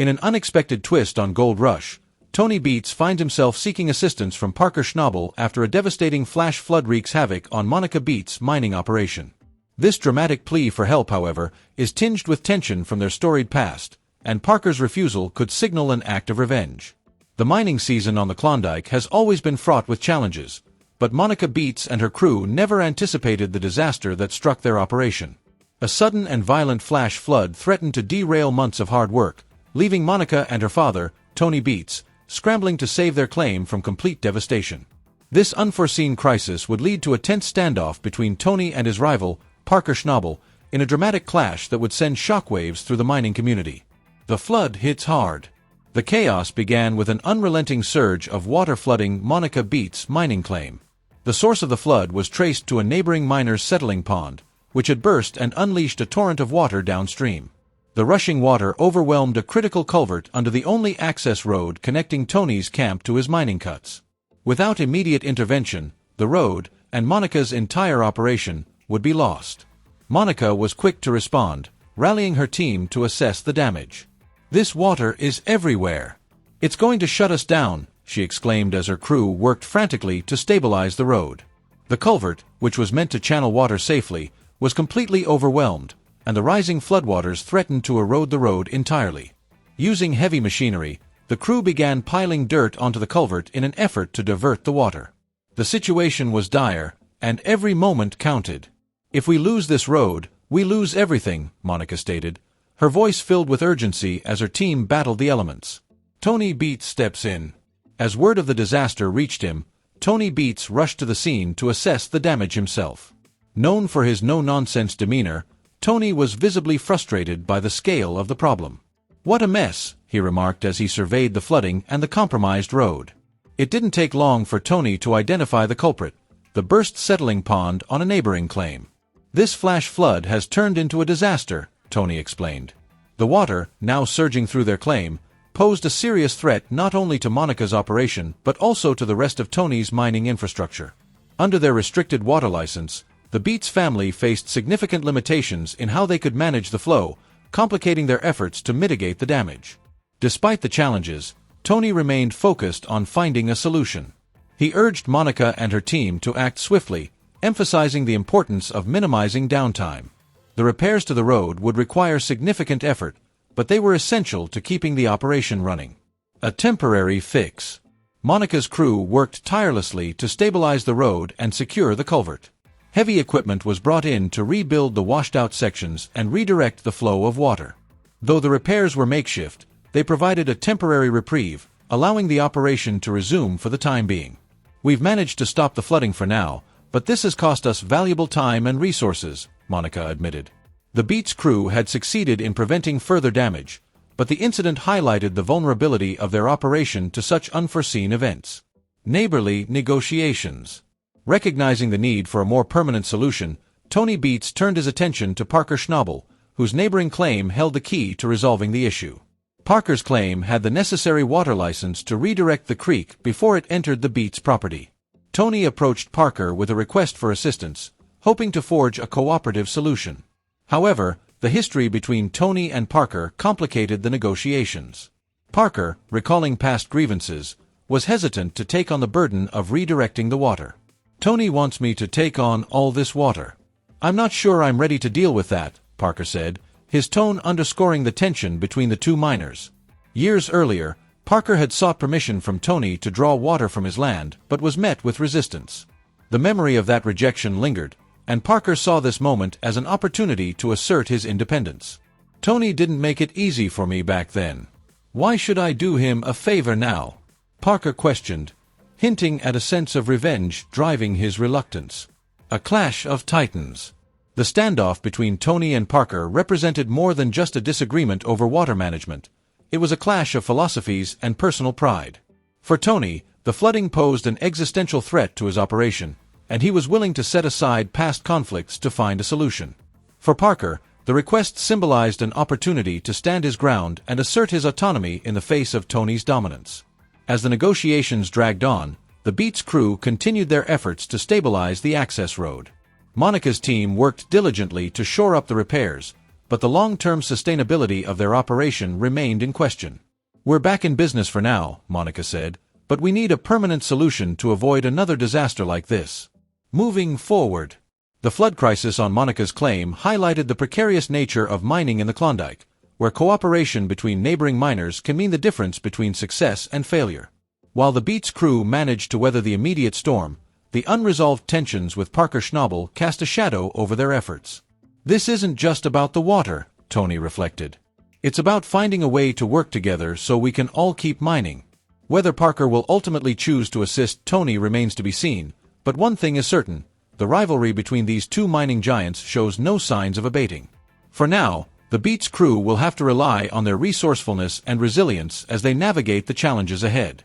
In an unexpected twist on Gold Rush, Tony Beets finds himself seeking assistance from Parker Schnabel after a devastating flash flood wreaks havoc on Monica Beets' mining operation. This dramatic plea for help, however, is tinged with tension from their storied past, and Parker's refusal could signal an act of revenge. The mining season on the Klondike has always been fraught with challenges, but Monica Beets and her crew never anticipated the disaster that struck their operation. A sudden and violent flash flood threatened to derail months of hard work, leaving Monica and her father, Tony Beets, scrambling to save their claim from complete devastation. This unforeseen crisis would lead to a tense standoff between Tony and his rival, Parker Schnabel, in a dramatic clash that would send shockwaves through the mining community. The flood hits hard. The chaos began with an unrelenting surge of water flooding Monica Beets' mining claim. The source of the flood was traced to a neighboring miner's settling pond, which had burst and unleashed a torrent of water downstream. The rushing water overwhelmed a critical culvert under the only access road connecting Tony's camp to his mining cuts. Without immediate intervention, the road, and Monica's entire operation, would be lost. Monica was quick to respond, rallying her team to assess the damage. "This water is everywhere. It's going to shut us down," she exclaimed as her crew worked frantically to stabilize the road. The culvert, which was meant to channel water safely, was completely overwhelmed, and the rising floodwaters threatened to erode the road entirely. Using heavy machinery, the crew began piling dirt onto the culvert in an effort to divert the water. The situation was dire, and every moment counted. "If we lose this road, we lose everything," Monica stated, her voice filled with urgency as her team battled the elements. Tony Beets steps in. As word of the disaster reached him, Tony Beets rushed to the scene to assess the damage himself. Known for his no-nonsense demeanor, Tony was visibly frustrated by the scale of the problem. "What a mess," he remarked as he surveyed the flooding and the compromised road. It didn't take long for Tony to identify the culprit, the burst settling pond on a neighboring claim. "This flash flood has turned into a disaster," Tony explained. The water, now surging through their claim, posed a serious threat not only to Monica's operation but also to the rest of Tony's mining infrastructure. Under their restricted water license, the Beets family faced significant limitations in how they could manage the flow, complicating their efforts to mitigate the damage. Despite the challenges, Tony remained focused on finding a solution. He urged Monica and her team to act swiftly, emphasizing the importance of minimizing downtime. The repairs to the road would require significant effort, but they were essential to keeping the operation running. A temporary fix. Monica's crew worked tirelessly to stabilize the road and secure the culvert. Heavy equipment was brought in to rebuild the washed-out sections and redirect the flow of water. Though the repairs were makeshift, they provided a temporary reprieve, allowing the operation to resume for the time being. "We've managed to stop the flooding for now, but this has cost us valuable time and resources," Monica admitted. The Beets crew had succeeded in preventing further damage, but the incident highlighted the vulnerability of their operation to such unforeseen events. Neighborly negotiations. Recognizing the need for a more permanent solution, Tony Beets turned his attention to Parker Schnabel, whose neighboring claim held the key to resolving the issue. Parker's claim had the necessary water license to redirect the creek before it entered the Beets property. Tony approached Parker with a request for assistance, hoping to forge a cooperative solution. However, the history between Tony and Parker complicated the negotiations. Parker, recalling past grievances, was hesitant to take on the burden of redirecting the water. "Tony wants me to take on all this water. I'm not sure I'm ready to deal with that," Parker said, his tone underscoring the tension between the two miners. Years earlier, Parker had sought permission from Tony to draw water from his land, but was met with resistance. The memory of that rejection lingered, and Parker saw this moment as an opportunity to assert his independence. "Tony didn't make it easy for me back then. Why should I do him a favor now?" Parker questioned, hinting at a sense of revenge driving his reluctance. A clash of titans. The standoff between Tony and Parker represented more than just a disagreement over water management. It was a clash of philosophies and personal pride. For Tony, the flooding posed an existential threat to his operation, and he was willing to set aside past conflicts to find a solution. For Parker, the request symbolized an opportunity to stand his ground and assert his autonomy in the face of Tony's dominance. As the negotiations dragged on, the Beets crew continued their efforts to stabilize the access road. Monica's team worked diligently to shore up the repairs, but the long-term sustainability of their operation remained in question. "We're back in business for now," Monica said, "but we need a permanent solution to avoid another disaster like this." Moving forward, the flood crisis on Monica's claim highlighted the precarious nature of mining in the Klondike, where cooperation between neighboring miners can mean the difference between success and failure. While the Beets crew managed to weather the immediate storm, the unresolved tensions with Parker Schnabel cast a shadow over their efforts. "This isn't just about the water," Tony reflected. "It's about finding a way to work together so we can all keep mining." Whether Parker will ultimately choose to assist Tony remains to be seen, but one thing is certain: the rivalry between these two mining giants shows no signs of abating. For now, the Beets crew will have to rely on their resourcefulness and resilience as they navigate the challenges ahead.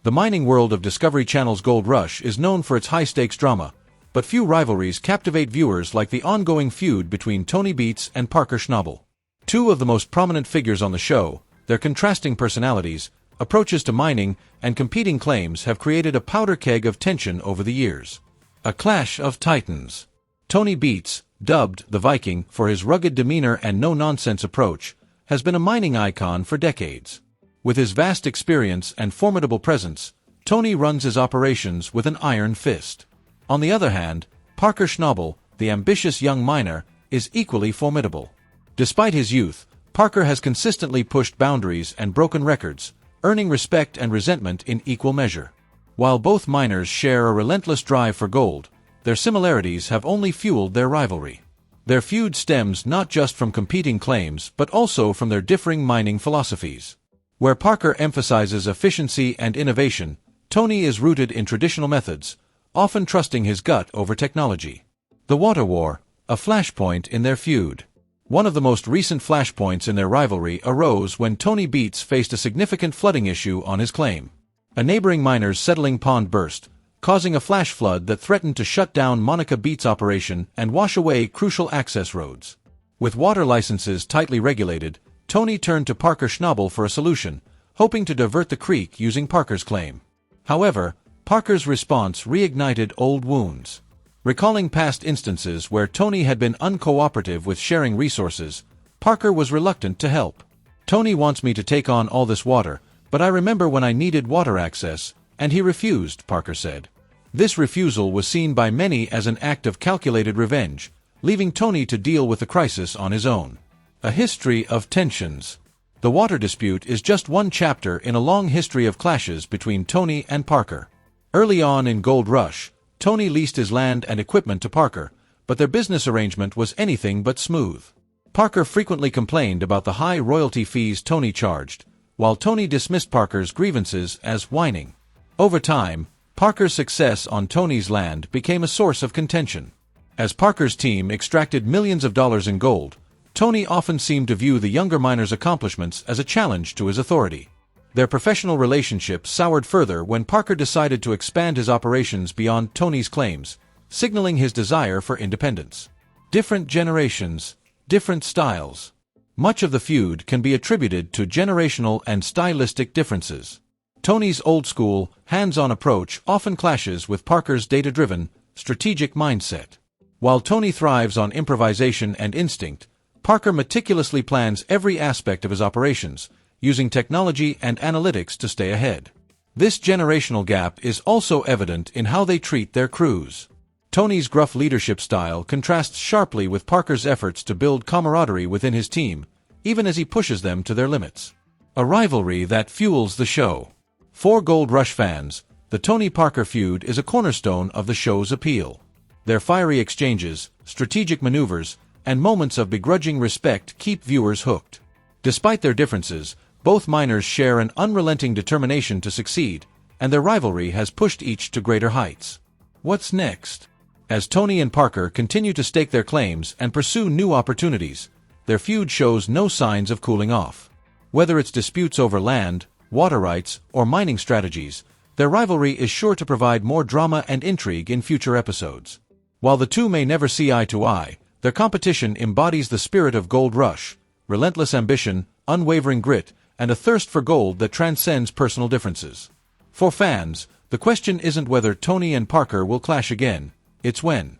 The mining world of Discovery Channel's Gold Rush is known for its high-stakes drama, but few rivalries captivate viewers like the ongoing feud between Tony Beets and Parker Schnabel. Two of the most prominent figures on the show, their contrasting personalities, approaches to mining, and competing claims have created a powder keg of tension over the years. A clash of titans. Tony Beets, dubbed the Viking for his rugged demeanor and no-nonsense approach, has been a mining icon for decades. With his vast experience and formidable presence, Tony runs his operations with an iron fist. On the other hand, Parker Schnabel, the ambitious young miner, is equally formidable. Despite his youth, Parker has consistently pushed boundaries and broken records, earning respect and resentment in equal measure. While both miners share a relentless drive for gold, their similarities have only fueled their rivalry. Their feud stems not just from competing claims but also from their differing mining philosophies. Where Parker emphasizes efficiency and innovation, Tony is rooted in traditional methods, often trusting his gut over technology. The Water War, a flashpoint in their feud. One of the most recent flashpoints in their rivalry arose when Tony Beets faced a significant flooding issue on his claim. A neighboring miner's settling pond burst, causing a flash flood that threatened to shut down Monica Beets' operation and wash away crucial access roads. With water licenses tightly regulated, Tony turned to Parker Schnabel for a solution, hoping to divert the creek using Parker's claim. However, Parker's response reignited old wounds. Recalling past instances where Tony had been uncooperative with sharing resources, Parker was reluctant to help. "Tony wants me to take on all this water, but I remember when I needed water access, and he refused," Parker said. This refusal was seen by many as an act of calculated revenge, leaving Tony to deal with the crisis on his own. A history of tensions. The water dispute is just one chapter in a long history of clashes between Tony and Parker. Early on in Gold Rush, Tony leased his land and equipment to Parker, but their business arrangement was anything but smooth. Parker frequently complained about the high royalty fees Tony charged, while Tony dismissed Parker's grievances as whining. Over time, Parker's success on Tony's land became a source of contention. As Parker's team extracted millions of dollars in gold, Tony often seemed to view the younger miner's accomplishments as a challenge to his authority. Their professional relationship soured further when Parker decided to expand his operations beyond Tony's claims, signaling his desire for independence. Different generations, different styles. Much of the feud can be attributed to generational and stylistic differences. Tony's old-school, hands-on approach often clashes with Parker's data-driven, strategic mindset. While Tony thrives on improvisation and instinct, Parker meticulously plans every aspect of his operations, using technology and analytics to stay ahead. This generational gap is also evident in how they treat their crews. Tony's gruff leadership style contrasts sharply with Parker's efforts to build camaraderie within his team, even as he pushes them to their limits. A rivalry that fuels the show. For Gold Rush fans, the Tony-Parker feud is a cornerstone of the show's appeal. Their fiery exchanges, strategic maneuvers, and moments of begrudging respect keep viewers hooked. Despite their differences, both miners share an unrelenting determination to succeed, and their rivalry has pushed each to greater heights. What's next? As Tony and Parker continue to stake their claims and pursue new opportunities, their feud shows no signs of cooling off. Whether it's disputes over land, water rights, or mining strategies, their rivalry is sure to provide more drama and intrigue in future episodes. While the two may never see eye to eye, their competition embodies the spirit of Gold Rush, relentless ambition, unwavering grit, and a thirst for gold that transcends personal differences. For fans, the question isn't whether Tony and Parker will clash again, it's when.